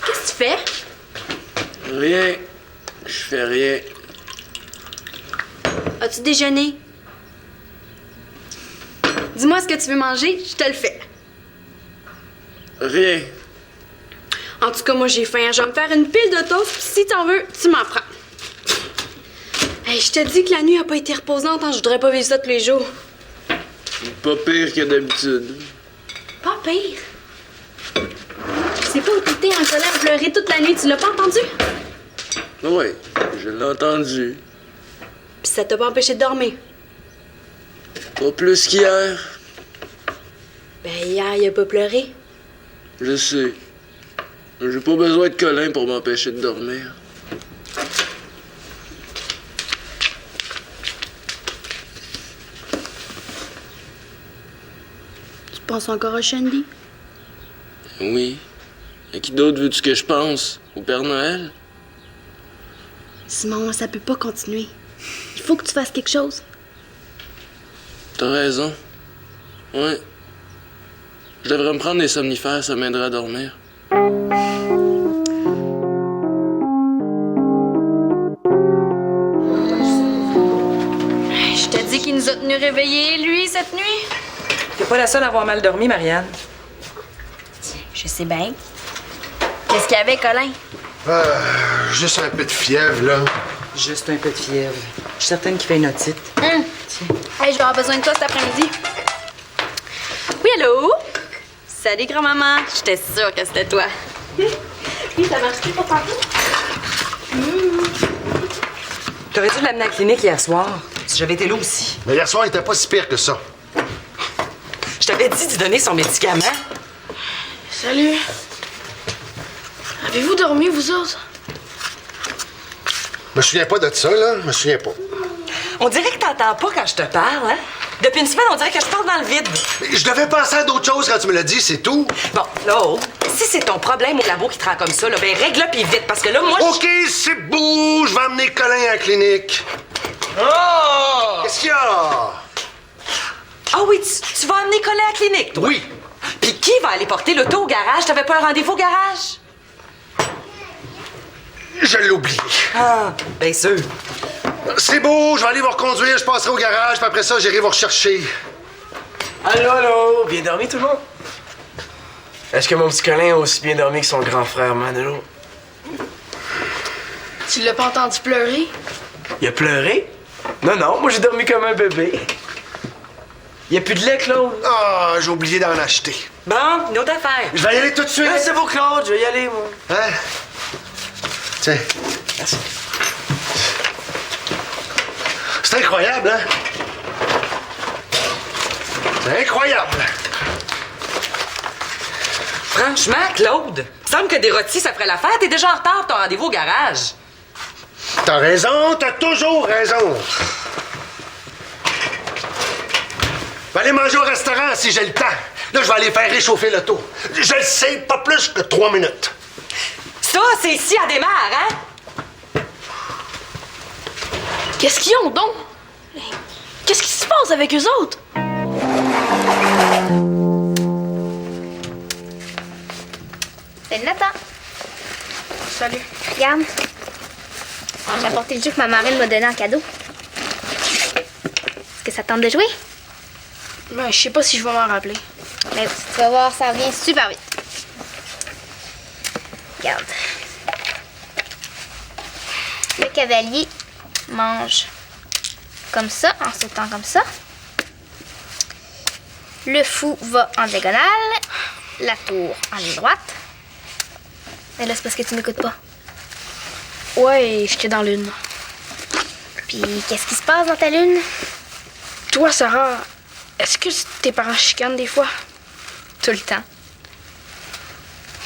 Qu'est-ce que tu fais? Rien. Je fais rien. As-tu déjeuné? Dis-moi ce que tu veux manger, je te le fais. Rien. En tout cas, moi, j'ai faim. Je vais me faire une pile de toast, puis si t'en veux, tu m'en prends. Hey, je te dis que la nuit a pas été reposante, hein? Je voudrais pas vivre ça tous les jours. Pas pire que d'habitude. Pas pire. Je sais pas où t'étais en colère à pleurer toute la nuit, tu l'as pas entendu? Oui, je l'ai entendu. Puis ça t'a pas empêché de dormir? Pas plus qu'hier. Ben, hier, il a pas pleuré. Je sais. J'ai pas besoin de câlin pour m'empêcher de dormir. Tu penses encore à Shandy? Oui. À qui d'autre veux-tu que je pense? Au Père Noël? Simon, ça peut pas continuer. Il faut que tu fasses quelque chose. T'as raison. Ouais. Je devrais me prendre des somnifères, ça m'aiderait à dormir. Je te dis qu'il nous a tenus réveillés, lui, cette nuit. T'es pas la seule à avoir mal dormi, Marianne. Je sais bien. Qu'est-ce qu'il y avait, Colin? Juste un peu de fièvre, là. Juste un peu de fièvre. Je suis certaine qu'il fait une otite. Hey, je vais avoir besoin de toi cet après-midi. Oui, allô? Salut, grand-maman. J'étais sûre que c'était toi. Oui, ça marche plus pour tantôt? T'aurais dû l'amener à la clinique hier soir. Si j'avais été là aussi. Mais hier soir, il était pas si pire que ça. Je t'avais dit d'y donner son médicament. Salut. Avez-vous dormi, vous autres? Je me souviens pas de ça, là. Je me souviens pas. On dirait que t'entends pas quand je te parle, hein? Depuis une semaine, on dirait que je parle dans le vide. Mais je devais penser à d'autres choses quand tu me l'as dit, c'est tout. Bon, là, si c'est ton problème au labo qui te rend comme ça, là, ben règle-le puis vite, parce que là, moi, OK, c'est beau. Je vais emmener Colin à la clinique. Oh! Qu'est-ce qu'il y a? Ah oui, tu vas amener Colin à la clinique, toi? Oui. Puis qui va aller porter l'auto au garage? T'avais pas un rendez-vous au garage? Je l'ai oublié. Ah, bien sûr. C'est beau, je vais aller vous reconduire, je passerai au garage, puis après ça, j'irai vous rechercher. Allô, allô! Bien dormi, tout le monde? Est-ce que mon petit Colin a aussi bien dormi que son grand frère Manolo? Tu l'as pas entendu pleurer? Il a pleuré? Non, non, moi j'ai dormi comme un bébé. Il y a plus de lait, Claude? Ah, j'ai oublié d'en acheter. Bon, une autre affaire. Je vais y aller tout de suite. Ah, c'est beau, Claude, je vais y aller, moi. Hein? Tiens. Merci. C'est incroyable, hein? C'est incroyable. Franchement, Claude, il semble que des rôtis, ça ferait l'affaire. T'es déjà en retard pour ton rendez-vous au garage. T'as raison, t'as toujours raison. Je vais aller manger au restaurant si j'ai le temps. Là, je vais aller faire réchauffer l'auto. Je le sais, pas plus que 3 minutes. Ça, c'est ici à démarre, hein? Qu'est-ce qu'ils ont donc? Qu'est-ce qui se passe avec eux autres? C'est Nathan. Salut. Regarde. J'ai apporté le jeu que ma marraine m'a donné en cadeau. Est-ce que ça te tente de jouer? Ben, je sais pas si je vais m'en rappeler. Mais tu vas voir, ça revient super vite. Regarde. Le cavalier mange comme ça, en sautant comme ça. Le fou va en diagonale. La tour en ligne droite. Mais là, c'est parce que tu m'écoutes pas. Ouais, j'étais dans l'une. Puis, qu'est-ce qui se passe dans ta lune? Toi, Sarah, est-ce que tes parents chicanent des fois? Tout le temps.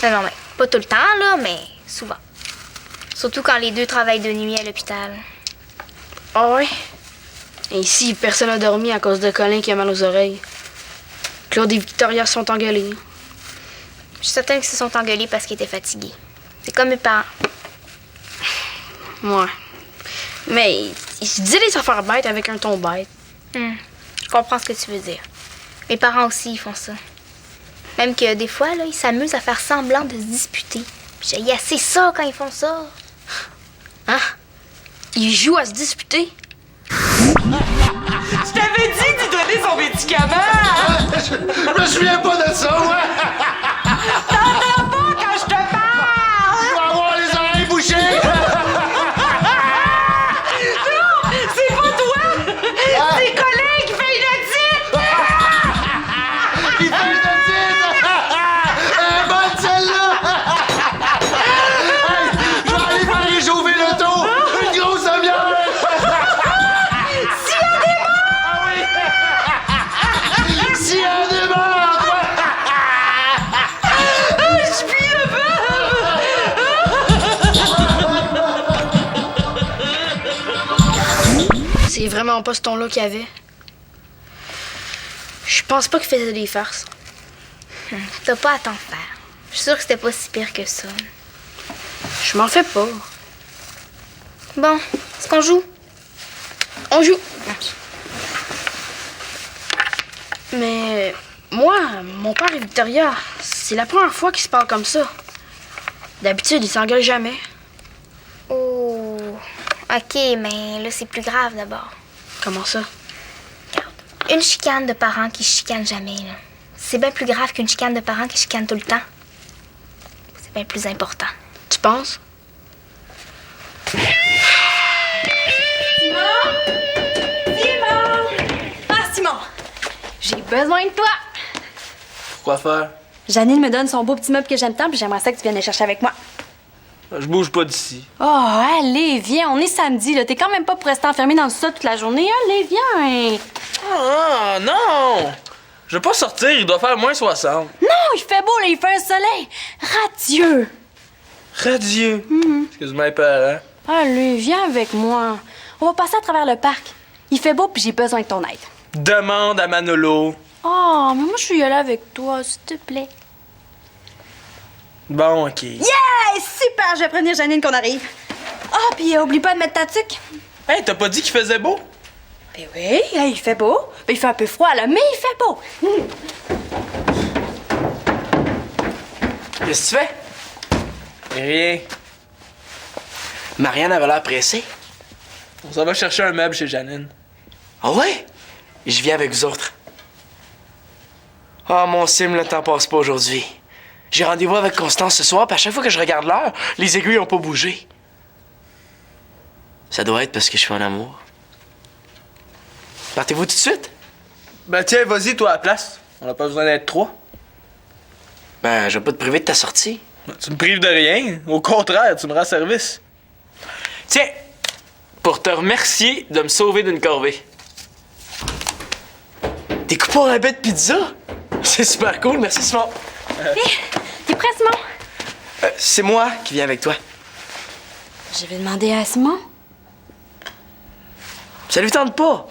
Non, mais pas tout le temps, là, mais souvent. Surtout quand les deux travaillent de nuit à l'hôpital. Ah ouais? Et ici, personne n'a dormi à cause de Colin qui a mal aux oreilles. Claude et Victoria se sont engueulés. Je suis certaine qu'ils se sont engueulés parce qu'ils étaient fatigués. C'est comme mes parents. Ouais. Mais ils se disaient les affaires bêtes avec un ton bête. Je comprends ce que tu veux dire. Mes parents aussi, ils font ça. Même que des fois, là, ils s'amusent à faire semblant de se disputer. Puis j'ai assez ça quand ils font ça. Hein? Ils jouent à se disputer. Je t'avais dit d'y donner son médicament! Je me souviens pas de ça, moi! T'entends pas quand je te parle! Je vais avoir les oreilles bouchées! C'est pas toi! C'est Colin qui fait une otite! Il fait une otite! Elle est bonne, celle-là! Hey, je vais aller faire réchauffer l'auto! Une grosse demi-heure! S'il y a des morts! Ah oui! S'il y a des morts, toi! Je pue le C'est vraiment pas ce ton-là qu'il y avait. Je pense pas qu'il faisait des farces. T'as pas à t'en faire. Je suis sûre que c'était pas si pire que ça. Je m'en fais pas. Bon, est-ce qu'on joue? On joue. Mais moi, mon père et Victoria, c'est la première fois qu'ils se parlent comme ça. D'habitude, ils s'engueulent jamais. Oh, ok, mais là, c'est plus grave d'abord. Comment ça? Une chicane de parents qui chicanent jamais, là. C'est bien plus grave qu'une chicane de parents qui chicanent tout le temps. C'est bien plus important. Tu penses? Simon! J'ai besoin de toi! Pourquoi faire? Janine me donne son beau petit meuble que j'aime tant, puis j'aimerais ça que tu viennes le chercher avec moi. Je bouge pas d'ici. Oh, allez, viens, on est samedi, là. T'es quand même pas pour rester enfermé dans le sol toute la journée. Allez, viens! Ah, non! Je veux pas sortir, il doit faire moins 60. Non, il fait beau, là, il fait un soleil radieux. Radieux. Excuse-moi, les parents. Allez, viens avec moi. On va passer à travers le parc. Il fait beau, puis j'ai besoin de ton aide. Demande à Manolo. Oh, mais moi, je suis y aller avec toi, s'il te plaît. Bon, OK. Yeah! Super! Je vais prévenir Janine qu'on arrive. Ah, puis oublie pas de mettre ta tuque. Hey, t'as pas dit qu'il faisait beau? Ben oui, il fait beau. Ben, il fait un peu froid, là, mais il fait beau. Qu'est-ce que tu fais? Rien. Marianne avait l'air pressée. On s'en va chercher un meuble chez Janine. Ah ouais? Je viens avec vous autres. Ah, mon sim, le temps passe pas aujourd'hui. J'ai rendez-vous avec Constance ce soir, puis à chaque fois que je regarde l'heure, les aiguilles ont pas bougé. Ça doit être parce que je suis en amour. Partez-vous tout de suite? Ben tiens, vas-y, toi, à la place. On n'a pas besoin d'être trois. Ben, je vais pas te priver de ta sortie. Tu me prives de rien. Au contraire, tu me rends service. Tiens, pour te remercier de me sauver d'une corvée. Des coupons à rabais de pizza? C'est super cool, merci Simon. T'es prêt, Simon? C'est moi qui viens avec toi. Je vais demander à Simon. Ça lui tente pas.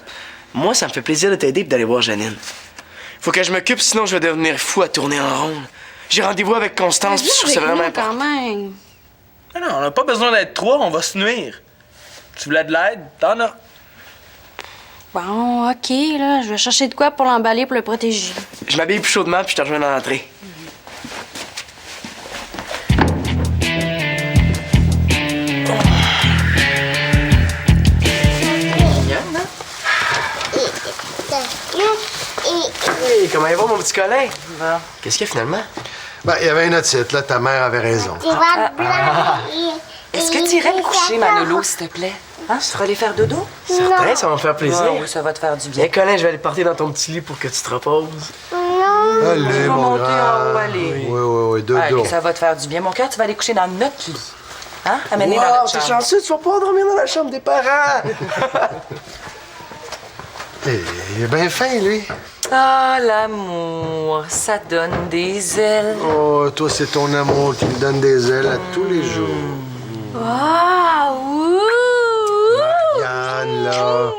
Moi, ça me fait plaisir de t'aider et d'aller voir Janine. Faut que je m'occupe, sinon je vais devenir fou à tourner en ronde. J'ai rendez-vous avec Constance, puis je trouve ça vraiment important. quand même. Ah non, on n'a pas besoin d'être trois, on va se nuire. Tu voulais de l'aide? T'en as. Bon, OK, là, je vais chercher de quoi pour l'emballer pour le protéger. Je m'habille plus chaudement, puis je te rejoins dans l'entrée. Hey, comment il va, mon petit Colin? Qu'est-ce qu'il y a finalement? Ben, il y avait une autre site, là. Ta mère avait raison. Est-ce que tu irais me coucher, Manolo, s'il te plaît? Hein? Tu feras aller faire dodo? Certain, ça va me faire plaisir. Ah oui, ça va te faire du bien. Viens, Colin, je vais aller porter dans ton petit lit pour que tu te reposes. Allez, On va mon monter grand. en haut, allez. Oui, deux Allez, dos. ça va te faire du bien. Mon cœur, tu vas aller coucher dans notre lit. Hein? Amène-les dans Wow, notre t'es chambre. chanceux, tu vas pouvoir dormir dans la chambre des parents. Il est bien fin, lui. Ah, l'amour, ça donne des ailes. Oh, toi, c'est ton amour qui me donne des ailes à tous les jours. Wow! Yann, là.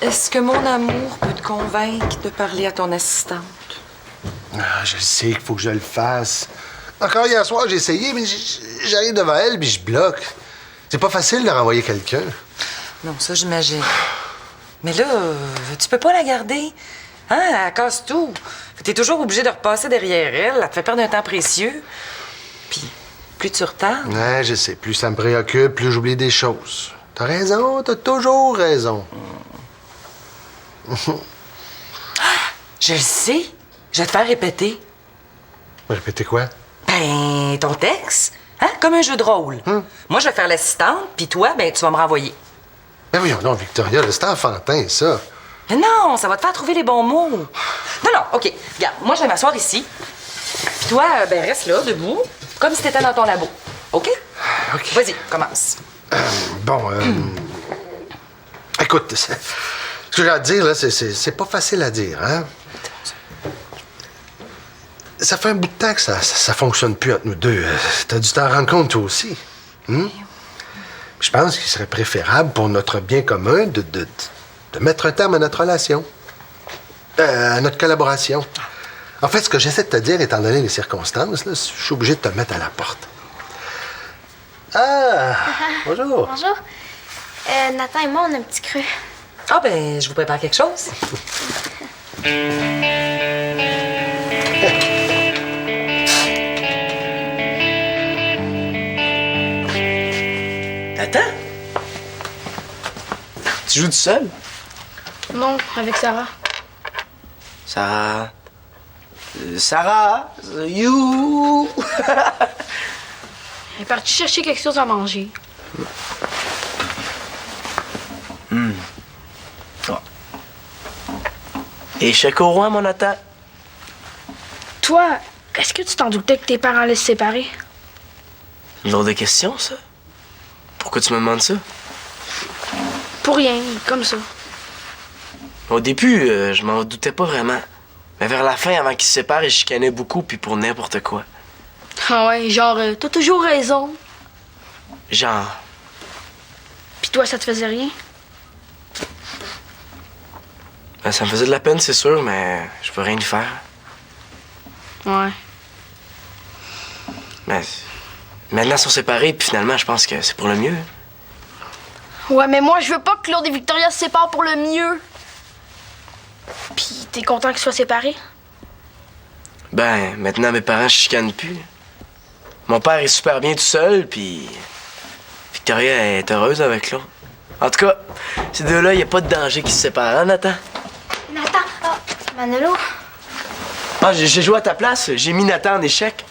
Est-ce que mon amour peut te convaincre de parler à ton assistante? Ah, je sais qu'il faut que je le fasse. Encore hier soir, j'ai essayé, mais j'arrive devant elle puis je bloque. C'est pas facile de renvoyer quelqu'un. Non, ça, j'imagine. Mais là, tu peux pas la garder. Hein? Elle casse tout. T'es toujours obligé de repasser derrière elle. Elle te fait perdre un temps précieux. Puis, plus tu retardes. Ouais, je sais. Plus ça me préoccupe, plus j'oublie des choses. T'as raison, t'as toujours raison. Je le sais. Je vais te faire répéter. Répétez quoi? Ben, ton texte. Hein? Comme un jeu de rôle. Moi, je vais faire l'assistante, puis toi, ben, tu vas me renvoyer. Ben voyons non, Victoria, là, c'est enfantin, ça. Mais non, ça va te faire trouver les bons mots. Non, OK. Regarde, moi, je vais m'asseoir ici. Puis toi, ben, reste là, debout, comme si t'étais dans ton labo. OK? OK. Vas-y, commence. Écoute, ce que j'ai à te dire, là, c'est pas facile à dire, hein? Ça fait un bout de temps que ça fonctionne plus entre nous deux. T'as dû t'en rendre compte, toi aussi. Je pense qu'il serait préférable pour notre bien commun de mettre un terme à notre relation. À notre collaboration. En fait, ce que j'essaie de te dire, étant donné les circonstances, là, je suis obligé de te mettre à la porte. Ah! Bonjour! Bonjour. Nathan et moi, on a un petit creux. Ah, ben, je vous prépare quelque chose. Attends. Tu joues tout seul? Non, avec Sarah. Sarah. Sarah. You. Elle est partie chercher quelque chose à manger. Oh. Échec au roi, mon Nathan. Toi, est-ce que tu t'en doutais que tes parents allaient se séparer? Une drôle de question, ça. Pourquoi tu me demandes ça? Pour rien, comme ça. Au début, je m'en doutais pas vraiment. Mais vers la fin, avant qu'ils se séparent, ils chicanaient beaucoup, puis pour n'importe quoi. Ah ouais, genre, t'as toujours raison. Genre. Puis toi, ça te faisait rien? Ben, ça me faisait de la peine, c'est sûr, mais je peux rien y faire. Ouais. Mais maintenant, ils sont séparés, puis finalement, je pense que c'est pour le mieux. Ouais, mais moi, je veux pas que Claude et Victoria se séparent pour le mieux. Puis t'es content qu'ils soient séparés? Ben, maintenant, mes parents chicanent plus. Mon père est super bien tout seul, puis Victoria est heureuse avec l'autre. En tout cas, ces deux-là, il a pas de danger qu'ils se séparent, hein, Nathan? Nathan! Oh, Manolo! Ah, j'ai joué à ta place. J'ai mis Nathan en échec.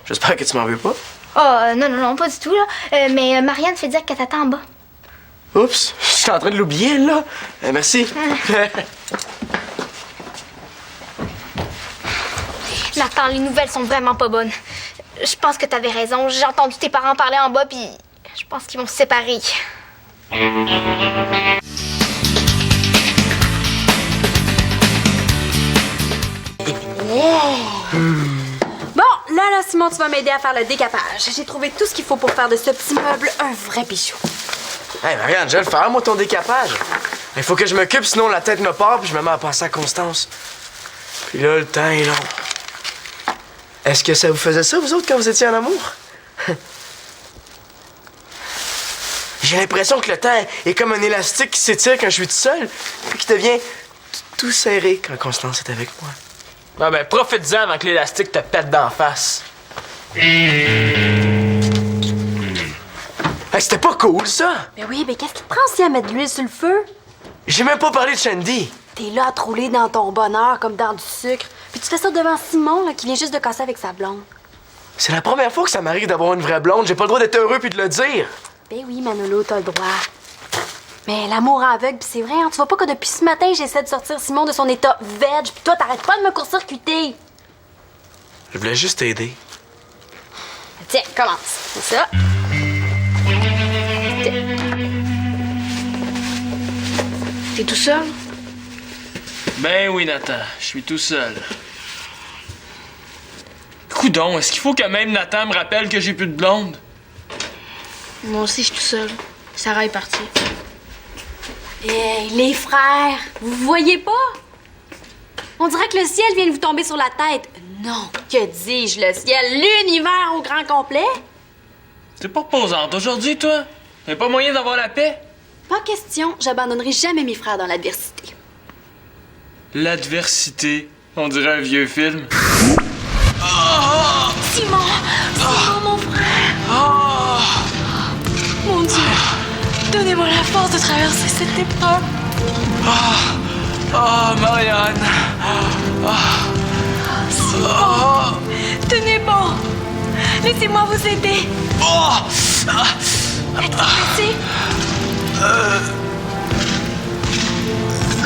J'espère que tu m'en veux pas. Oh, non, pas du tout, là. Mais Marianne fait dire qu'elle t'attend en bas. Oups, je suis en train de l'oublier, là. Merci. Nathan, les nouvelles sont vraiment pas bonnes. Je pense que t'avais raison. J'ai entendu tes parents parler en bas, puis je pense qu'ils vont se séparer. Bon, là, Simon, tu vas m'aider à faire le décapage. J'ai trouvé tout ce qu'il faut pour faire de ce petit meuble un vrai bijou. Hey, Marianne, je vais le faire, moi, ton décapage. Il faut que je m'occupe, sinon la tête me part, puis je me mets à penser à Constance. Puis là, le temps est long. Est-ce que ça vous faisait ça, vous autres, quand vous étiez en amour? J'ai l'impression que le temps est comme un élastique qui s'étire quand je suis tout seul, puis qui devient tout serré quand Constance est avec moi. Ah ben, profite-en avant que l'élastique te pète d'en face. Hey, c'était pas cool, ça! Mais oui, mais qu'est-ce qui te prend si à mettre de l'huile sur le feu? J'ai même pas parlé de Shandy. T'es là à te rouler dans ton bonheur comme dans du sucre. Puis tu fais ça devant Simon, là, qui vient juste de casser avec sa blonde. C'est la première fois que ça m'arrive d'avoir une vraie blonde. J'ai pas le droit d'être heureux puis de le dire. Ben oui, Manolo, t'as le droit. Mais l'amour aveugle, pis c'est vrai, hein, tu vois pas que depuis ce matin, j'essaie de sortir Simon de son état veg, pis toi, t'arrêtes pas de me court-circuiter. Je voulais juste t'aider. Tiens, commence. C'est ça. T'es tout seul? Ben oui, Nathan, je suis tout seul. Coudon, est-ce qu'il faut que même Nathan me rappelle que j'ai plus de blonde? Moi aussi, je suis tout seul. Sarah est partie. Hey, les frères, vous voyez pas? On dirait que le ciel vient de vous tomber sur la tête. Non, que dis-je, le ciel, l'univers au grand complet? T'es pas reposante aujourd'hui, toi? Y'a pas moyen d'avoir la paix? Pas question, j'abandonnerai jamais mes frères dans l'adversité. L'adversité. On dirait un vieux film. Simon! Simon, mon frère! Mon Dieu! Donnez-moi la force de traverser cette épreuve. Oh, Marianne! Simon! Tenez bon! Laissez-moi vous aider! Êtes-vous blessé?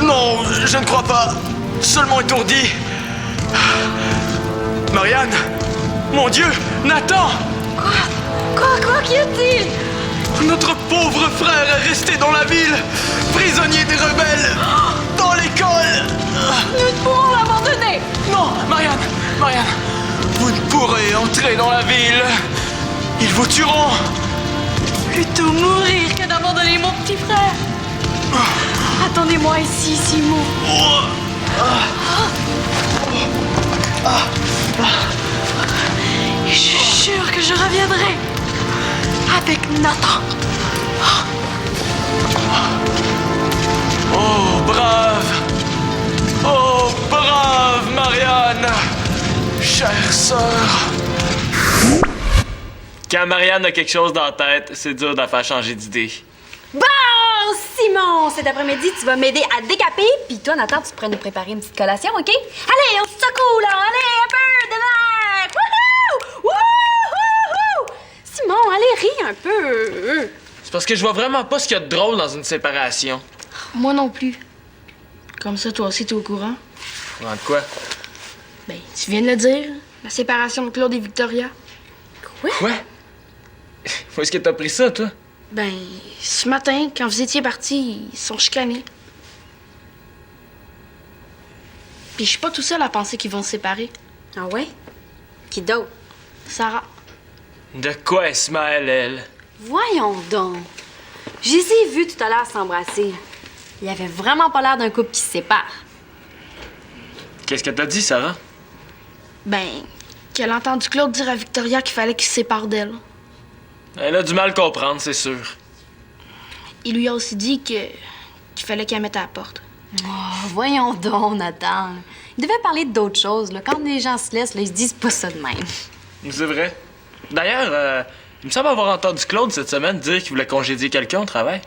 Non, je ne crois pas. Seulement étourdi. Marianne! Mon Dieu! Nathan! Quoi? Qu'y a-t-il? Notre pauvre frère est resté dans la ville, prisonnier des rebelles, dans l'école. Nous ne pourrons l'abandonner! Non, Marianne, vous ne pourrez entrer dans la ville. Ils vous tueront. Plutôt mourir que d'abandonner mon petit frère. Attendez-moi ici, Simon. Et je suis sûre que je reviendrai avec Nathan. Oh, brave Marianne! Chère sœur! Quand Marianne a quelque chose dans la tête, c'est dur de la faire changer d'idée. Bon, Simon, cet après-midi, tu vas m'aider à décaper, puis toi, Nathan, tu pourrais nous préparer une petite collation, OK? Allez, on se secoue, là! Allez, un peu de l'air! Wouhou! Wouhou! Simon, allez, ris un peu! C'est parce que je vois vraiment pas ce qu'il y a de drôle dans une séparation. Moi non plus. Comme ça, toi aussi, t'es au courant. De quoi? Ben, tu viens de le dire. La séparation de Claude et Victoria. Quoi? Où est-ce que t'as pris ça, toi? Ben, ce matin, quand vous étiez partis, ils sont chicanés. Puis je suis pas tout seul à penser qu'ils vont se séparer. Ah ouais? Qui d'autre? Sarah. De quoi elle se mêle, elle? Voyons donc. Je les ai vus tout à l'heure s'embrasser. Il avait vraiment pas l'air d'un couple qui se sépare. Qu'est-ce que t'as dit, Sarah? Ben, qu'elle a entendu Claude dire à Victoria qu'il fallait qu'il se sépare d'elle. Elle a du mal à comprendre, c'est sûr. Il lui a aussi dit qu'il fallait qu'elle mette à la porte. Oh, voyons donc, Nathan. Il devait parler d'autres choses. Là. Quand les gens se laissent, là, ils se disent pas ça de même. C'est vrai. D'ailleurs, il me semble avoir entendu Claude cette semaine dire qu'il voulait congédier quelqu'un au travail.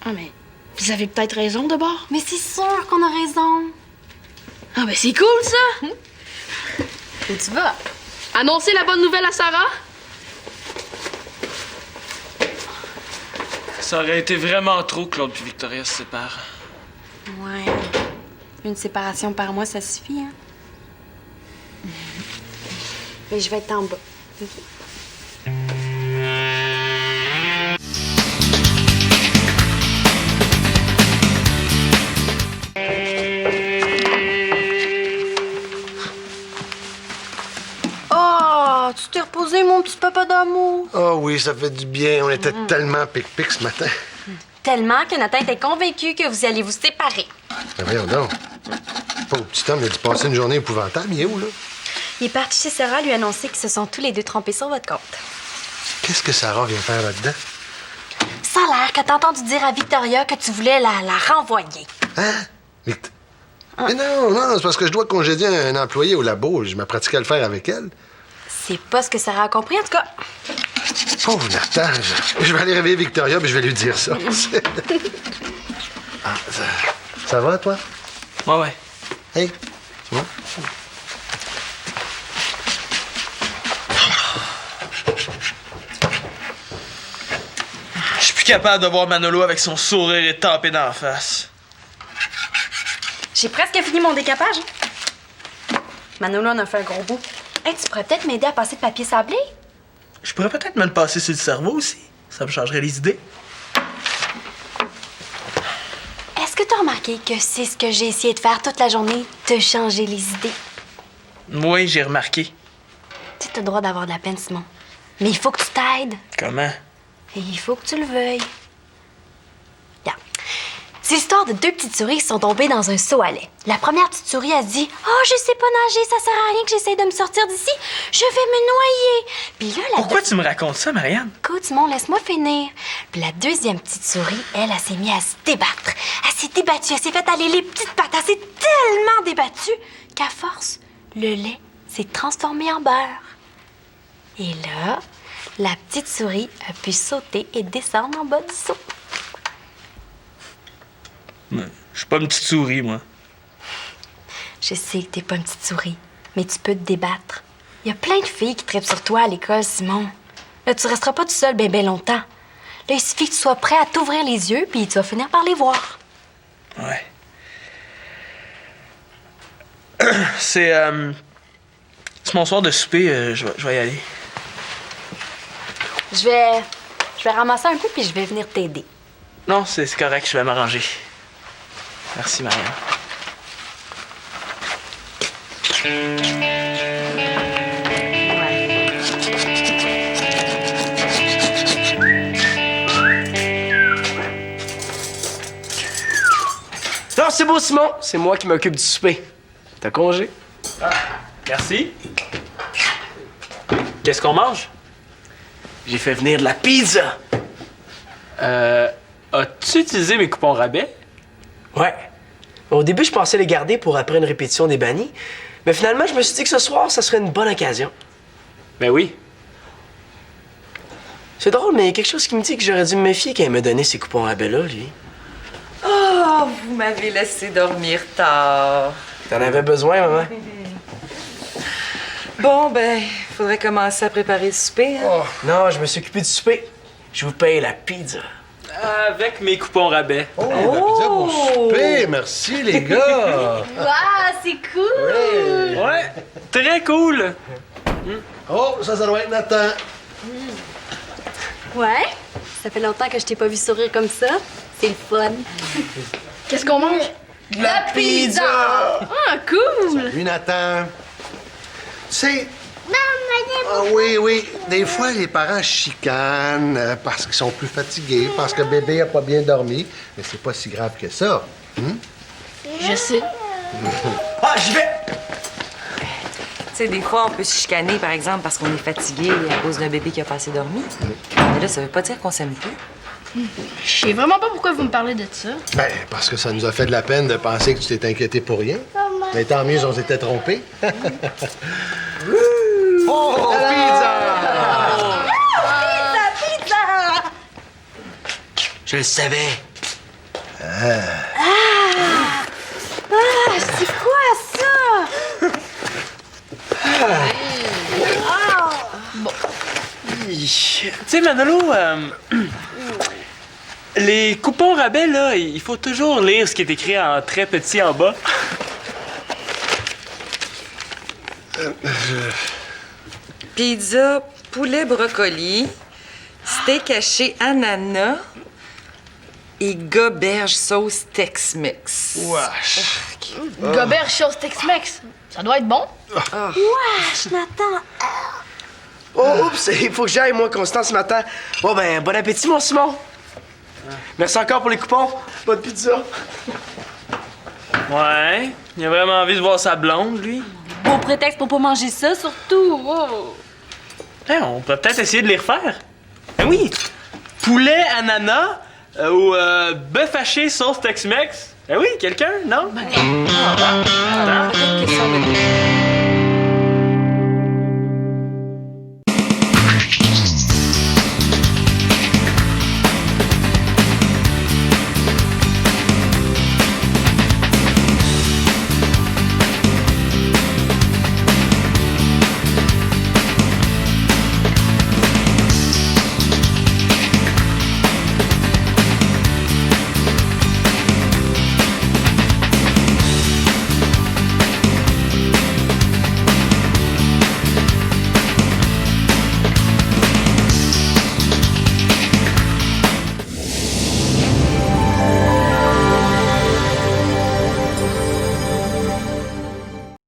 Ah, mais vous avez peut-être raison de bord. Mais c'est sûr qu'on a raison. Ah, ben c'est cool, ça! Où tu vas? Annoncer la bonne nouvelle à Sarah? Ça aurait été vraiment trop que Claude puis Victoria se séparent. Ouais. Une séparation par mois, ça suffit, hein? Mais je vais être en bas. OK? Oh, tu t'es reposé, mon petit papa d'amour. Ah oui, ça fait du bien. On était tellement pic-pic ce matin. Tellement que Nathan était convaincu que vous alliez vous séparer. Ben voyons donc. Pauvre petit homme, il a dû passer une journée épouvantable. Il est où, là? Il est parti chez Sarah lui annoncer qu'ils se sont tous les deux trompés sur votre compte. Qu'est-ce que Sarah vient faire là-dedans? Ça a l'air que t'as entendu dire à Victoria que tu voulais la renvoyer. Hein? Mais non, c'est parce que je dois congédier un employé au labo. Je m'appratiquais à le faire avec elle. C'est pas ce que Sarah a compris, en tout cas. Pauvre Nathan, je vais aller réveiller Victoria puis je vais lui dire ça. Ah, ça va, toi? Ouais. Hey, tu vois? Je suis plus capable de voir Manolo avec son sourire étampé dans la face. J'ai presque fini mon décapage. Manolo en a fait un gros bout. Hey, tu pourrais peut-être m'aider à passer de papier sablé? Je pourrais peut-être me le passer sur le cerveau aussi. Ça me changerait les idées. Est-ce que t'as remarqué que c'est ce que j'ai essayé de faire toute la journée, te changer les idées? Oui, j'ai remarqué. Tu sais, t'as le droit d'avoir de la peine, Simon. Mais il faut que tu t'aides. Comment? Et il faut que tu le veuilles. Regarde. C'est l'histoire de deux petites souris qui sont tombées dans un seau à lait. La première petite souris, elle se dit « Oh, je sais pas nager, ça sert à rien que j'essaye de me sortir d'ici. Je vais me noyer. » Puis là, Pourquoi tu me racontes ça, Marianne? Écoute, Simon, laisse-moi finir. Puis la deuxième petite souris, elle s'est mise à se débattre. Elle s'est débattue, elle s'est fait aller les petites pattes. Elle s'est tellement débattue qu'à force, le lait s'est transformé en beurre. Et là, la petite souris a pu sauter et descendre en bas du seau. Je suis pas une petite souris, moi. Je sais que t'es pas une petite souris, mais tu peux te débattre. Il y a plein de filles qui trippent sur toi à l'école, Simon. Là, tu resteras pas tout seul bien longtemps. Là, il suffit que tu sois prêt à t'ouvrir les yeux, puis tu vas finir par les voir. Ouais. C'est mon soir de souper, je vais y aller. Je vais ramasser un peu, puis je vais venir t'aider. Non, c'est correct, je vais m'arranger. Merci, Marianne. Non, c'est beau, Simon. C'est moi qui m'occupe du souper. T'as congé? Merci. Qu'est-ce qu'on mange? J'ai fait venir de la pizza. As-tu utilisé mes coupons rabais? Ouais. Au début, je pensais les garder pour après une répétition des bannis. Mais finalement, je me suis dit que ce soir, ça serait une bonne occasion. Ben oui. C'est drôle, mais il y a quelque chose qui me dit que j'aurais dû me méfier quand il m'a donné ces coupons rabais-là, lui. Oh, vous m'avez laissé dormir tard. T'en avais besoin, maman? Bon, ben, faudrait commencer à préparer le souper. Hein? Non, je me suis occupé du souper. Je vous paye la pizza. Avec mes coupons rabais. Oh, la pizza pour souper. Merci, les gars. Waouh, c'est cool! Ouais, très cool. Oh, ça doit être Nathan. Ouais, ça fait longtemps que je t'ai pas vu sourire comme ça. C'est le fun. Qu'est-ce qu'on mange? La pizza! Ah, cool! Salut, Nathan. Tu sais... Ah oui. Des fois, les parents chicanent parce qu'ils sont plus fatigués, parce que bébé a pas bien dormi. Mais c'est pas si grave que ça. Je sais. Ah, j'y vais! Tu sais, des fois, on peut se chicaner, par exemple, parce qu'on est fatigué à cause d'un bébé qui a pas assez dormi. Mais là, ça veut pas dire qu'on s'aime plus. Je sais vraiment pas pourquoi vous me parlez de ça. Ben, parce que ça nous a fait de la peine de penser que tu t'es inquiété pour rien. Mais tant mieux, on s'était trompés. Oh, pizza! Pizza! Je le savais. C'est quoi ça? Tu sais, Manolo, les coupons rabais, là, il faut toujours lire ce qui est écrit en très petit en bas. Pizza, poulet brocoli, steak haché ananas et goberge sauce Tex-Mex. Wesh. Gobert chose Tex-Mex. Ça doit être bon. Wesh, Nathan. Oh, oups, il faut que j'aille, moi, Constant, ce matin. Bon, ben, bon appétit, mon Simon. Merci encore pour les coupons. Bonne pizza. Ouais, il a vraiment envie de voir sa blonde, lui. Beau prétexte pour pas manger ça, surtout. Oh. Hey, on peut peut-être essayer de les refaire. Ben oui, poulet ananas ou bœuf haché sauce Tex-Mex. Ben oui, quelqu'un, non? Peut-être que ça va-